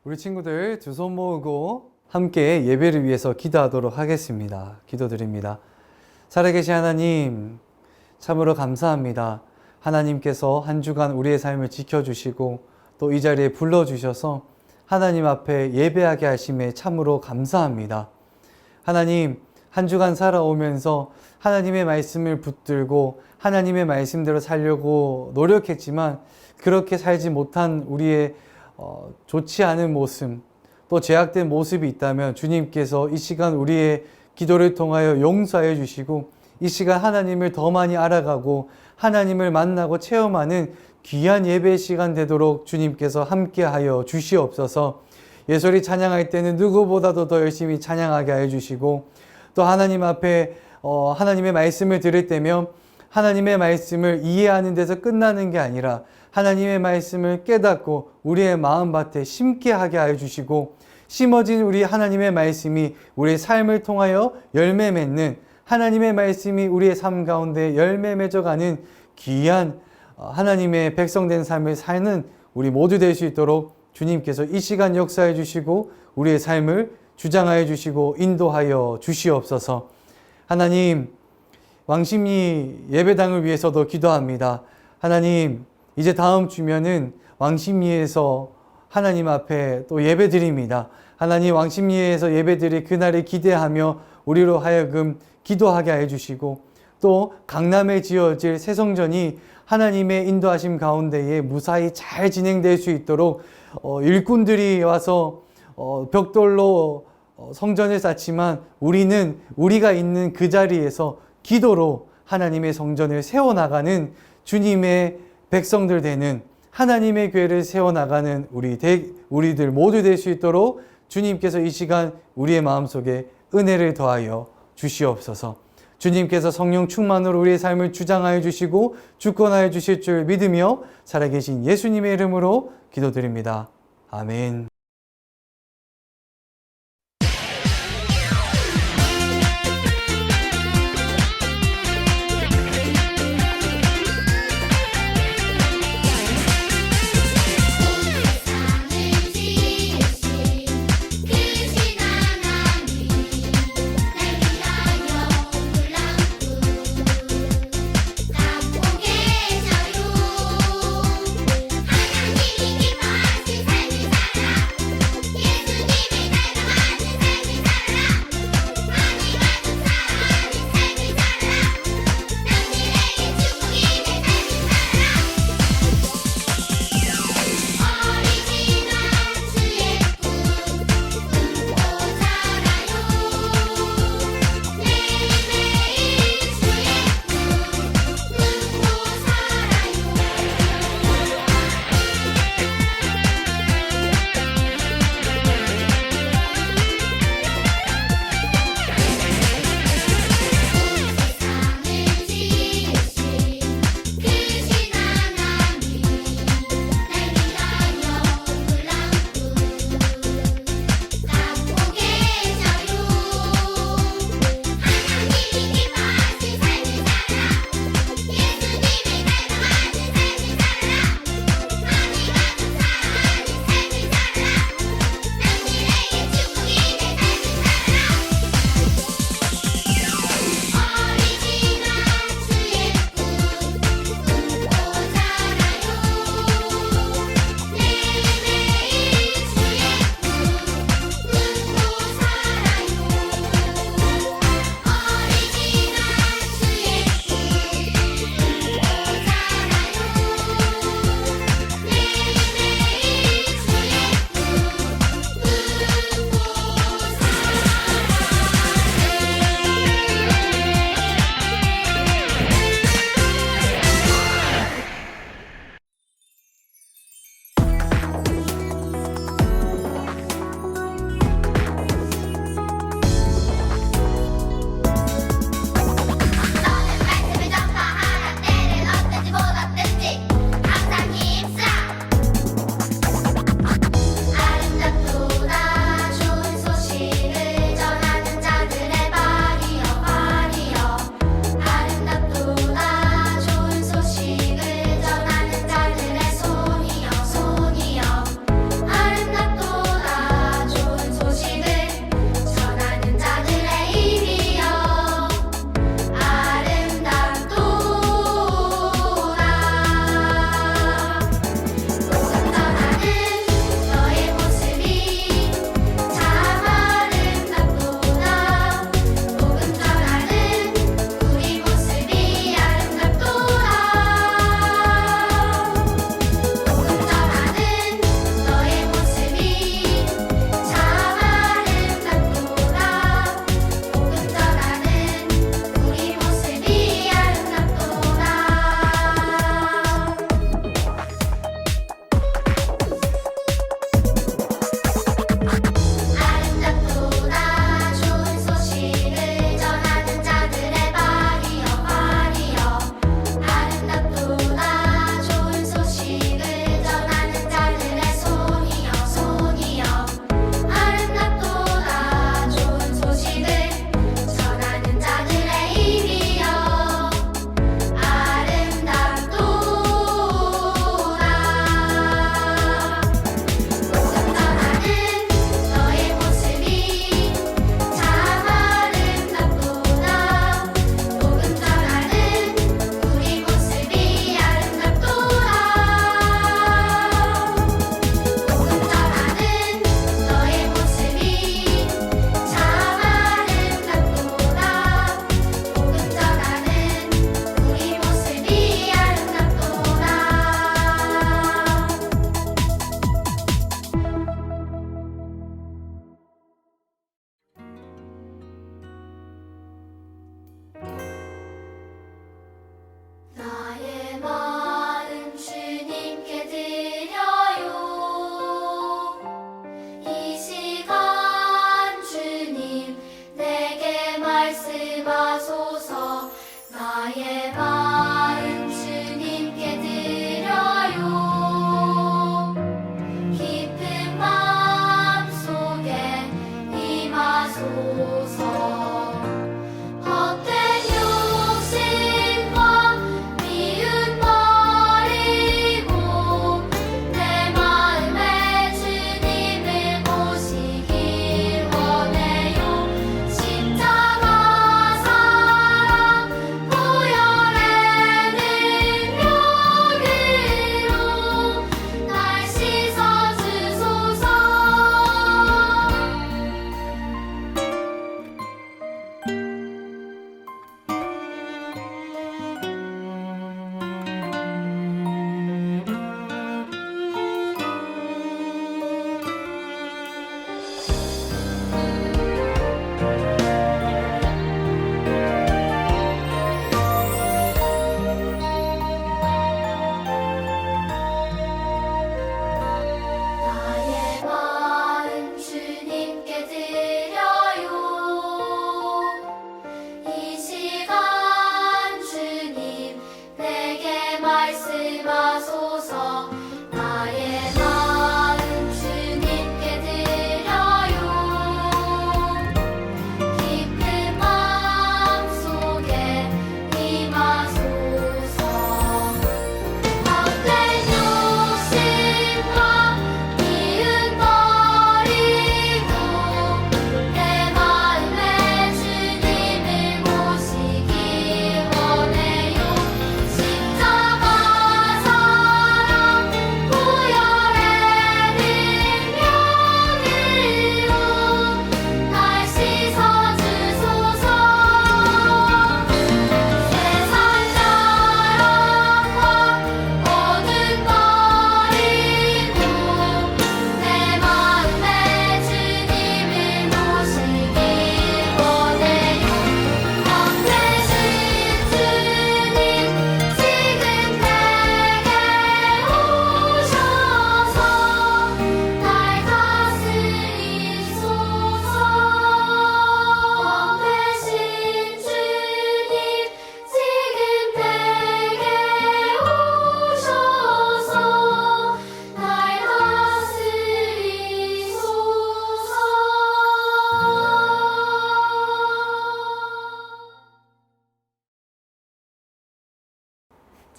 우리 친구들 두 손 모으고 함께 예배를 위해서 기도하도록 하겠습니다. 기도드립니다. 살아계신 하나님, 참으로 감사합니다. 하나님께서 한 주간 우리의 삶을 지켜주시고 또 이 자리에 불러주셔서 하나님 앞에 예배하게 하심에 참으로 감사합니다. 하나님, 한 주간 살아오면서 하나님의 말씀을 붙들고 하나님의 말씀대로 살려고 노력했지만 그렇게 살지 못한 우리의 좋지 않은 모습, 또 죄악된 모습이 있다면 주님께서 이 시간 우리의 기도를 통하여 용서하여 주시고 이 시간 하나님을 더 많이 알아가고 하나님을 만나고 체험하는 귀한 예배 시간 되도록 주님께서 함께하여 주시옵소서. 예술이 찬양할 때는 누구보다도 더 열심히 찬양하게 하여 주시고 또 하나님 앞에 하나님의 말씀을 들을 때면 하나님의 말씀을 이해하는 데서 끝나는 게 아니라 하나님의 말씀을 깨닫고 우리의 마음밭에 심게 하게 하여 주시고 심어진 우리 하나님의 말씀이 우리의 삶을 통하여 열매 맺는 하나님의 말씀이 우리의 삶 가운데 열매 맺어가는 귀한 하나님의 백성된 삶을 사는 우리 모두 될 수 있도록 주님께서 이 시간 역사해 주시고 우리의 삶을 주장하여 주시고 인도하여 주시옵소서. 하나님, 왕십리 예배당을 위해서도 기도합니다. 하나님, 이제 다음 주면은 왕십리에서 하나님 앞에 또 예배드립니다. 하나님, 왕십리에서 예배드릴 그날을 기대하며 우리로 하여금 기도하게 해주시고 또 강남에 지어질 새 성전이 하나님의 인도하심 가운데에 무사히 잘 진행될 수 있도록 일꾼들이 와서 벽돌로 성전을 쌓지만 우리는 우리가 있는 그 자리에서 기도로 하나님의 성전을 세워나가는 주님의 백성들 되는 하나님의 교회를 세워나가는 우리들 모두 될 수 있도록 주님께서 이 시간 우리의 마음속에 은혜를 더하여 주시옵소서. 주님께서 성령 충만으로 우리의 삶을 주장하여 주시고 주권하여 주실 줄 믿으며 살아계신 예수님의 이름으로 기도드립니다. 아멘. 하나님이 기뻐하신 삶을 살아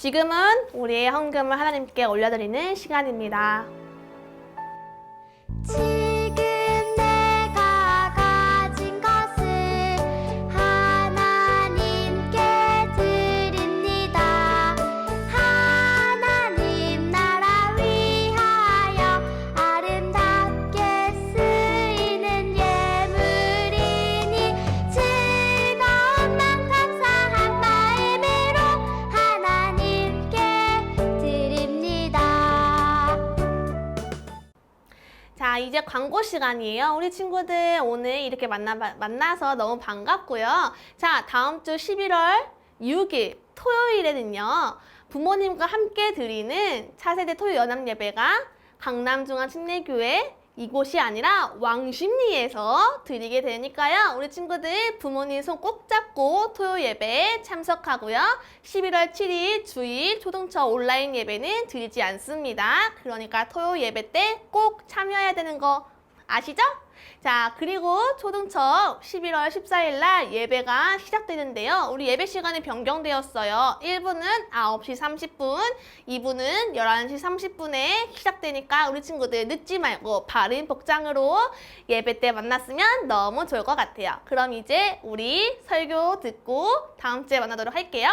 지금은 우리의 헌금을 하나님께 올려드리는 시간입니다. 지금 내가 가진 것을 하나님께 드립니다. 하나님 나라 위하여 아름답게 쓰이는 예물이니 즐거운 맘 감사한 마음으로 하나님께 드립니다. 자, 이제 광고 시간이에요. 우리 친구들 오늘 이렇게 만나서 너무 반갑고요. 자, 다음 주 11월 6일 토요일에는요. 부모님과 함께 드리는 차세대 토요 연합 예배가 강남중앙침례교회 이곳이 아니라 왕십리에서 드리게 되니까요. 우리 친구들 부모님 손 꼭 잡고 토요 예배에 참석하고요. 11월 7일 주일 초등처 온라인 예배는 드리지 않습니다. 그러니까 토요 예배 때 꼭 참여해야 되는 거 아시죠? 자, 그리고 초등처 11월 14일 날 예배가 시작되는데요. 우리 예배 시간이 변경되었어요. 1부는 9시 30분, 2부는 11시 30분에 시작되니까 우리 친구들 늦지 말고 바른 복장으로 예배 때 만났으면 너무 좋을 것 같아요. 그럼 이제 우리 설교 듣고 다음 주에 만나도록 할게요.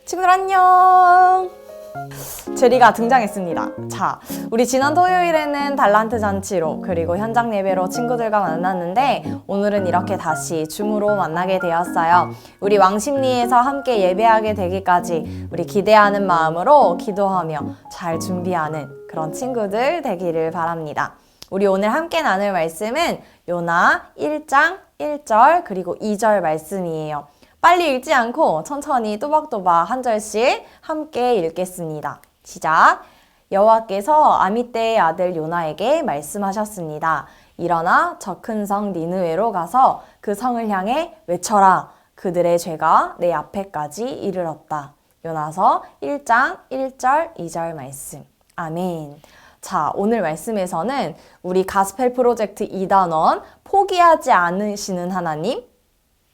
친구들 안녕! 제리가 등장했습니다. 자, 우리 지난 토요일에는 달란트 잔치로 그리고 현장 예배로 친구들과 만났는데 오늘은 이렇게 다시 줌으로 만나게 되었어요. 우리 왕십리에서 함께 예배하게 되기까지 우리 기대하는 마음으로 기도하며 잘 준비하는 그런 친구들 되기를 바랍니다. 우리 오늘 함께 나눌 말씀은 요나 1장 1절 그리고 2절 말씀이에요. 빨리 읽지 않고 천천히 또박또박 한 절씩 함께 읽겠습니다. 시작! 여호와께서 아미떼의 아들 요나에게 말씀하셨습니다. 일어나 저 큰 성 니느웨로 가서 그 성을 향해 외쳐라. 그들의 죄가 내 앞에까지 이르렀다. 요나서 1장 1절 2절 말씀. 아멘. 자, 오늘 말씀에서는 우리 가스펠 프로젝트 2단원 포기하지 않으시는 하나님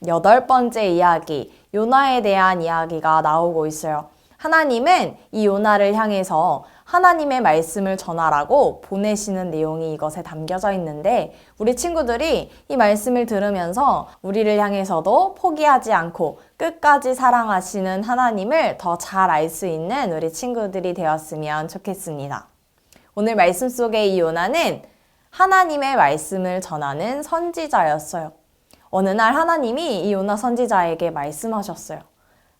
8번째 이야기, 요나에 대한 이야기가 나오고 있어요. 하나님은 이 요나를 향해서 하나님의 말씀을 전하라고 보내시는 내용이 이것에 담겨져 있는데 우리 친구들이 이 말씀을 들으면서 우리를 향해서도 포기하지 않고 끝까지 사랑하시는 하나님을 더 잘 알 수 있는 우리 친구들이 되었으면 좋겠습니다. 오늘 말씀 속의 이 요나는 하나님의 말씀을 전하는 선지자였어요. 어느 날 하나님이 이 요나 선지자에게 말씀하셨어요.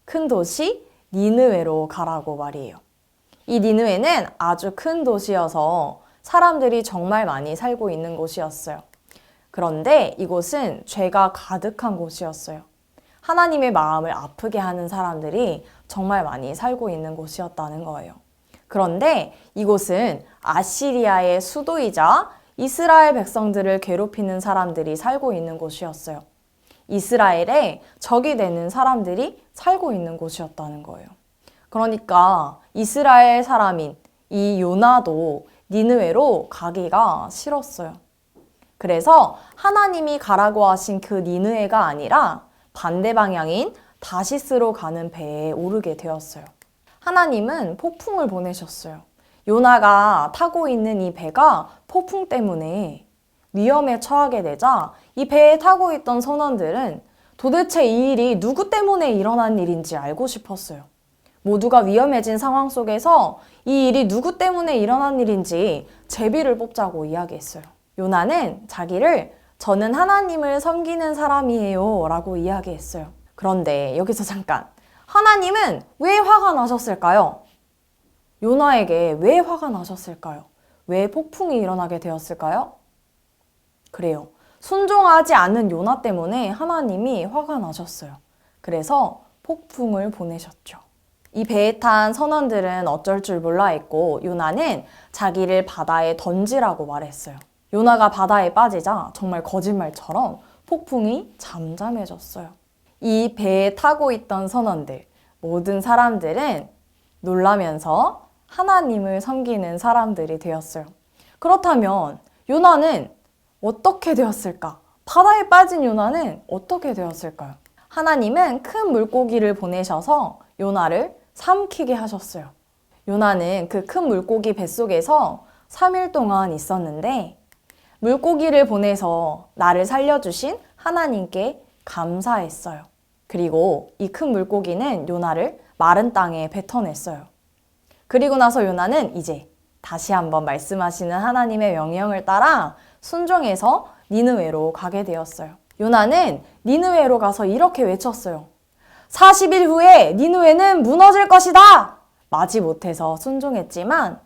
큰 도시 니느웨로 가라고 말이에요. 이 니느웨는 아주 큰 도시여서 사람들이 정말 많이 살고 있는 곳이었어요. 그런데 이곳은 죄가 가득한 곳이었어요. 하나님의 마음을 아프게 하는 사람들이 정말 많이 살고 있는 곳이었다는 거예요. 그런데 이곳은 아시리아의 수도이자 이스라엘 백성들을 괴롭히는 사람들이 살고 있는 곳이었어요. 이스라엘에 적이 되는 사람들이 살고 있는 곳이었다는 거예요. 그러니까 이스라엘 사람인 이 요나도 니느웨로 가기가 싫었어요. 그래서 하나님이 가라고 하신 그 니느웨가 아니라 반대 방향인 다시스로 가는 배에 오르게 되었어요. 하나님은 폭풍을 보내셨어요. 요나가 타고 있는 이 배가 폭풍 때문에 위험에 처하게 되자 이 배에 타고 있던 선원들은 도대체 이 일이 누구 때문에 일어난 일인지 알고 싶었어요. 모두가 위험해진 상황 속에서 이 일이 누구 때문에 일어난 일인지 제비를 뽑자고 이야기했어요. 요나는 자기를 저는 하나님을 섬기는 사람이에요 라고 이야기했어요. 그런데 여기서 잠깐, 하나님은 왜 화가 나셨을까요? 요나에게 왜 화가 나셨을까요? 왜 폭풍이 일어나게 되었을까요? 그래요. 순종하지 않는 요나 때문에 하나님이 화가 나셨어요. 그래서 폭풍을 보내셨죠. 이 배에 탄 선원들은 어쩔 줄 몰라 했고 요나는 자기를 바다에 던지라고 말했어요. 요나가 바다에 빠지자 정말 거짓말처럼 폭풍이 잠잠해졌어요. 이 배에 타고 있던 선원들, 모든 사람들은 놀라면서 하나님을 섬기는 사람들이 되었어요. 그렇다면 요나는 어떻게 되었을까? 바다에 빠진 요나는 어떻게 되었을까요? 하나님은 큰 물고기를 보내셔서 요나를 삼키게 하셨어요. 요나는 그 큰 물고기 뱃속에서 3일 동안 있었는데 물고기를 보내서 나를 살려주신 하나님께 감사했어요. 그리고 이 큰 물고기는 요나를 마른 땅에 뱉어냈어요. 그리고 나서 요나는 이제 다시 한번 말씀하시는 하나님의 명령을 따라 순종해서 니느웨로 가게 되었어요. 요나는 니느웨로 가서 이렇게 외쳤어요. 40일 후에 니느웨는 무너질 것이다! 마지 못해서 순종했지만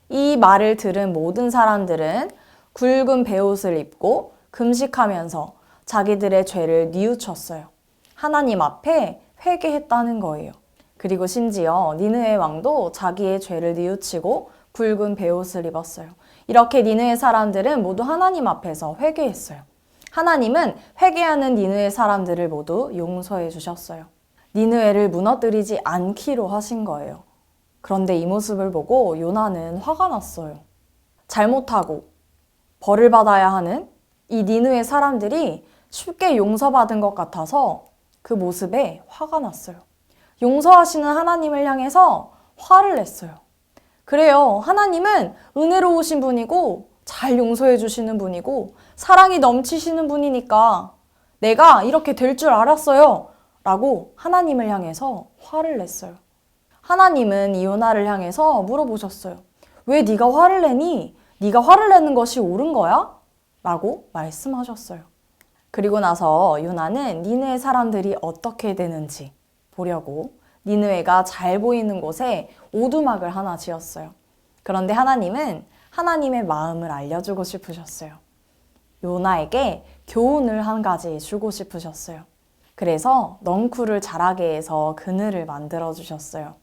이 말을 들은 모든 사람들은 굵은 베옷을 입고 금식하면서 자기들의 죄를 뉘우쳤어요. 하나님 앞에 회개했다는 거예요. 그리고 심지어 니느웨 왕도 자기의 죄를 뉘우치고 굵은 베옷을 입었어요. 이렇게 니느웨 사람들은 모두 하나님 앞에서 회개했어요. 하나님은 회개하는 니느웨 사람들을 모두 용서해 주셨어요. 니느웨를 무너뜨리지 않기로 하신 거예요. 그런데 이 모습을 보고 요나는 화가 났어요. 잘못하고 벌을 받아야 하는 이 니느웨 사람들이 쉽게 용서받은 것 같아서 그 모습에 화가 났어요. 용서하시는 하나님을 향해서 화를 냈어요. 그래요. 하나님은 은혜로우신 분이고 잘 용서해 주시는 분이고 사랑이 넘치시는 분이니까 내가 이렇게 될 줄 알았어요. 라고 하나님을 향해서 화를 냈어요. 하나님은 이 요나를 향해서 물어보셨어요. 왜 네가 화를 내니? 네가 화를 내는 것이 옳은 거야? 라고 말씀하셨어요. 그리고 나서 요나는 니느웨 사람들이 어떻게 되는지 보려고 니느웨가 잘 보이는 곳에 오두막을 하나 지었어요. 그런데 하나님은 하나님의 마음을 알려주고 싶으셨어요. 요나에게 교훈을 한 가지 주고 싶으셨어요. 그래서 넝쿨을 자라게 해서 그늘을 만들어 주셨어요.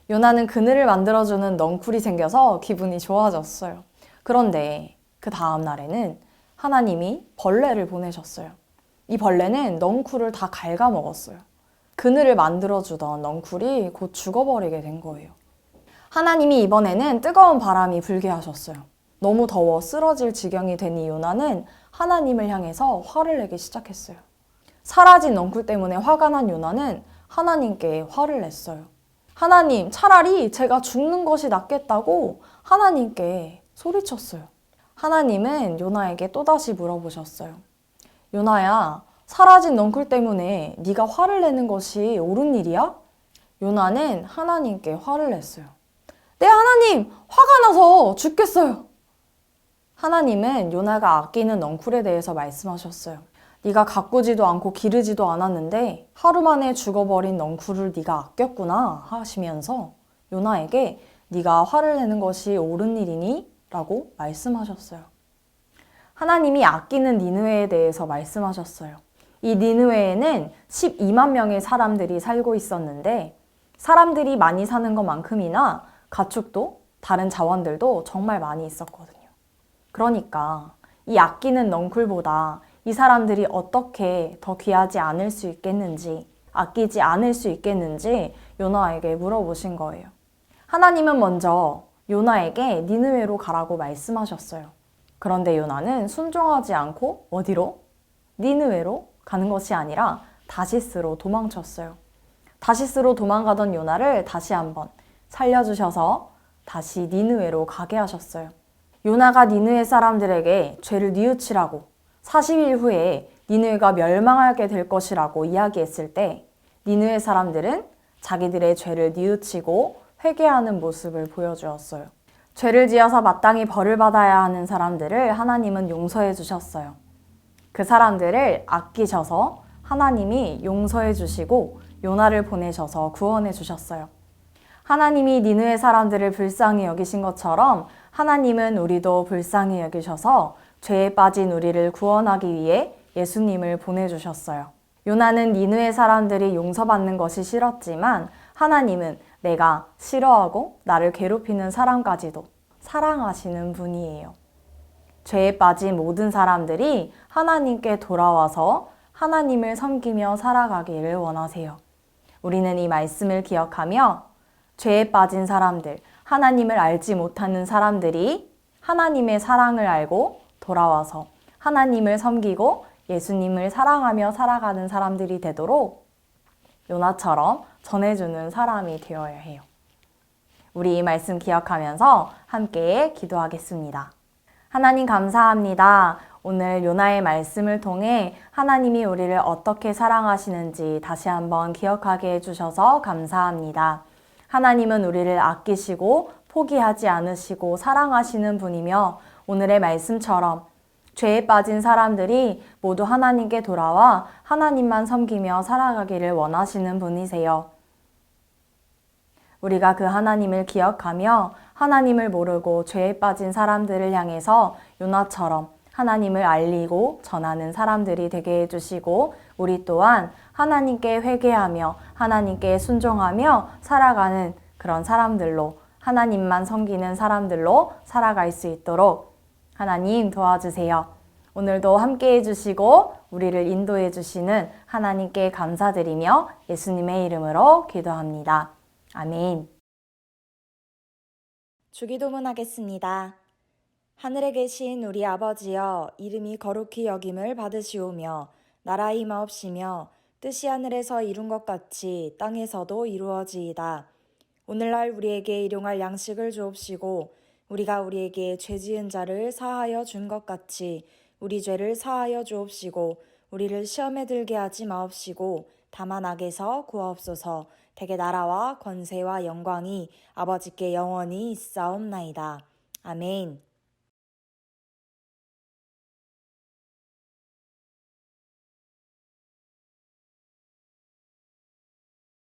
요나는 그늘을 만들어주는 넝쿨이 생겨서 기분이 좋아졌어요. 그런데 그 다음 날에는 하나님이 벌레를 보내셨어요. 이 벌레는 넝쿨을 다 갉아먹었어요. 그늘을 만들어주던 넝쿨이 곧 죽어버리게 된 거예요. 하나님이 이번에는 뜨거운 바람이 불게 하셨어요. 너무 더워 쓰러질 지경이 된 이 요나는 하나님을 향해서 화를 내기 시작했어요. 사라진 넝쿨 때문에 화가 난 요나는 하나님께 화를 냈어요. 하나님, 차라리 제가 죽는 것이 낫겠다고 하나님께 소리쳤어요. 하나님은 요나에게 또다시 물어보셨어요. 요나야, 사라진 넝쿨 때문에 네가 화를 내는 것이 옳은 일이야? 요나는 하나님께 화를 냈어요. 네, 하나님, 화가 나서 죽겠어요. 하나님은 요나가 아끼는 넝쿨에 대해서 말씀하셨어요. 네가 가꾸지도 않고 기르지도 않았는데 하루 만에 죽어버린 넝쿨을 네가 아꼈구나 하시면서 요나에게 네가 화를 내는 것이 옳은 일이니? 라고 말씀하셨어요. 하나님이 아끼는 니느웨에 대해서 말씀하셨어요. 이 니느웨에는 12만 명의 사람들이 살고 있었는데 사람들이 많이 사는 것만큼이나 가축도 다른 자원들도 정말 많이 있었거든요. 그러니까 이 아끼는 넝쿨보다 이 사람들이 어떻게 더 귀하지 않을 수 있겠는지, 아끼지 않을 수 있겠는지 요나에게 물어보신 거예요. 하나님은 먼저 요나에게 니느웨로 가라고 말씀하셨어요. 그런데 요나는 순종하지 않고 어디로? 니느웨로 가는 것이 아니라 다시스로 도망쳤어요. 다시스로 도망가던 요나를 다시 한번 살려주셔서 다시 니느웨로 가게 하셨어요. 요나가 니느웨 사람들에게 죄를 뉘우치라고 40일 후에 니느웨가 멸망하게 될 것이라고 이야기했을 때 니느웨 사람들은 자기들의 죄를 뉘우치고 회개하는 모습을 보여주었어요. 죄를 지어서 마땅히 벌을 받아야 하는 사람들을 하나님은 용서해 주셨어요. 그 사람들을 아끼셔서 하나님이 용서해 주시고 요나를 보내셔서 구원해 주셨어요. 하나님이 니느웨 사람들을 불쌍히 여기신 것처럼 하나님은 우리도 불쌍히 여기셔서 죄에 빠진 우리를 구원하기 위해 예수님을 보내주셨어요. 요나는 니느웨 사람들이 용서받는 것이 싫었지만 하나님은 내가 싫어하고 나를 괴롭히는 사람까지도 사랑하시는 분이에요. 죄에 빠진 모든 사람들이 하나님께 돌아와서 하나님을 섬기며 살아가기를 원하세요. 우리는 이 말씀을 기억하며 죄에 빠진 사람들, 하나님을 알지 못하는 사람들이 하나님의 사랑을 알고 돌아와서 하나님을 섬기고 예수님을 사랑하며 살아가는 사람들이 되도록 요나처럼 전해주는 사람이 되어야 해요. 우리 이 말씀 기억하면서 함께 기도하겠습니다. 하나님 감사합니다. 오늘 요나의 말씀을 통해 하나님이 우리를 어떻게 사랑하시는지 다시 한번 기억하게 해주셔서 감사합니다. 하나님은 우리를 아끼시고 포기하지 않으시고 사랑하시는 분이며 오늘의 말씀처럼 죄에 빠진 사람들이 모두 하나님께 돌아와 하나님만 섬기며 살아가기를 원하시는 분이세요. 우리가 그 하나님을 기억하며 하나님을 모르고 죄에 빠진 사람들을 향해서 요나처럼 하나님을 알리고 전하는 사람들이 되게 해주시고 우리 또한 하나님께 회개하며 하나님께 순종하며 살아가는 그런 사람들로 하나님만 섬기는 사람들로 살아갈 수 있도록 하나님 도와주세요. 오늘도 함께 해주시고 우리를 인도해 주시는 하나님께 감사드리며 예수님의 이름으로 기도합니다. 아멘. 주기도문 하겠습니다. 하늘에 계신 우리 아버지여, 이름이 거룩히 여김을 받으시오며 나라 임하옵시며 뜻이 하늘에서 이룬 것 같이 땅에서도 이루어지이다. 오늘날 우리에게 일용할 양식을 주옵시고 우리가 우리에게 죄 지은 자를 사하여 준 것 같이 우리 죄를 사하여 주옵시고 우리를 시험에 들게 하지 마옵시고 다만 악에서 구하옵소서. 대개 나라와 권세와 영광이 아버지께 영원히 있사옵나이다. 아멘.